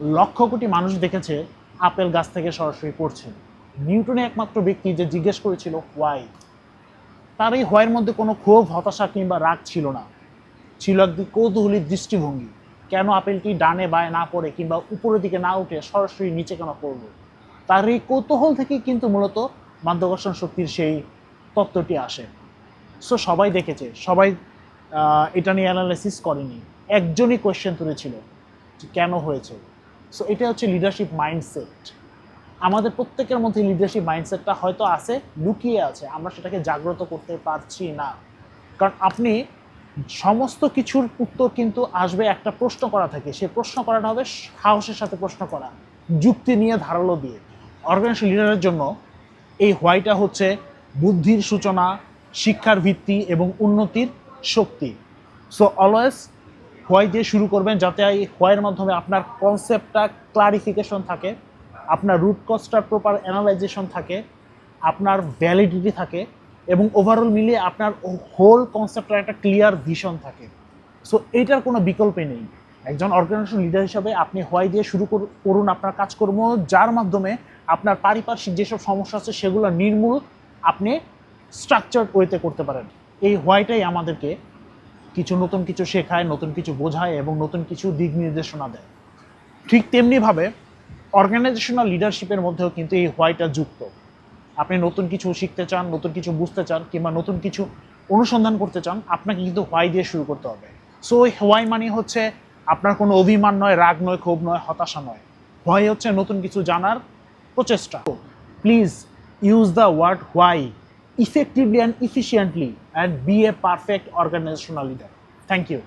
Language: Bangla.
লক্ষ কোটি মানুষ দেখেছে আপেল গাছ থেকে সরাসরি পড়ছে। নিউটনে একমাত্র ব্যক্তি যে জিজ্ঞেস করেছিল হোয়াই। তার এই হোয়াইয়ের মধ্যে কোনো ক্ষোভ, হতাশা কিংবা রাগ ছিল না, ছিল একদিন কৌতূহলী দৃষ্টিভঙ্গি। কেন আপেলটি ডানে বায়ে না পড়ে কিংবা উপরের দিকে না উঠে সরাসরি নিচে কেন পড়লো? তার এই কৌতূহল থেকেই কিন্তু মূলত মাধ্যাকর্ষণ শক্তির সেই তত্ত্বটি আসে। সো সবাই দেখেছে, সবাই এটা নিয়ে অ্যানালাইসিস করেনি, একজনই কোয়েশ্চেন তুলেছিল যে কেন হয়েছে। সো এটা হচ্ছে লিডারশিপ মাইন্ডসেট। আমাদের প্রত্যেকের মধ্যে লিডারশিপ মাইন্ডসেটটা হয়তো আছে, লুকিয়ে আছে, আমরা সেটাকে জাগ্রত করতে পারছি না। কারণ আপনি সমস্ত কিছুর উত্তর কিন্তু আসবে একটা প্রশ্ন করা থাকে, সেই প্রশ্ন করাটা হবে সাহসের সাথে প্রশ্ন করা, যুক্তি নিয়ে, ধারালো দিয়ে। অর্গানাইজেশন লিডারের জন্য এই হোয়াইটা হচ্ছে বুদ্ধির সূচনা, শিক্ষার ভিত্তি এবং উন্নতির শক্তি। সো অলওয়েজ হোয়াই দিয়ে শুরু করবেন, যাতে এই হোয়াইয়ের মাধ্যমে আপনার কনসেপ্টটা ক্লারিফিকেশন থাকে, আপনার রুট কজটার প্রপার অ্যানালাইজেশন থাকে, আপনার ভ্যালিডিটি থাকে এবং ওভারঅল মিলিয়ে আপনার হোল কনসেপ্টের একটা ক্লিয়ার ভিশন থাকে। সো এইটার কোনো বিকল্প নেই। একজন অর্গানাইজেশন লিডার হিসাবে আপনি হোয়াই দিয়ে শুরু করুন আপনার কাজকর্ম, যার মাধ্যমে আপনার পারিপার্শ্বিক যেসব সমস্যা আছে সেগুলো নির্মূল আপনি স্ট্রাকচার্ড ওয়েতে করতে পারেন। এই হোয়াইটাই আমাদেরকে কিছু নতুন কিছু শেখায়, নতুন কিছু বোঝায় এবং নতুন কিছু দিক নির্দেশনা দেয়। ঠিক তেমনিভাবে অর্গানাইজেশনাল লিডারশিপের মধ্যেও কিন্তু এই হোয়াইটা যুক্ত। আপনি নতুন কিছু শিখতে চান, নতুন কিছু বুঝতে চান কিংবা নতুন কিছু অনুসন্ধান করতে চান, আপনাকে কিন্তু হোয়াই দিয়ে শুরু করতে হবে। সো হোয়াই মানে হচ্ছে আপনার কোনো অভিমান নয়, রাগ নয়, ক্ষোভ নয়, হতাশা নয়। হোয়াই হচ্ছে নতুন কিছু জানার প্রচেষ্টা। Please use the word why effectively and efficiently and be a perfect organizational leader. Thank you.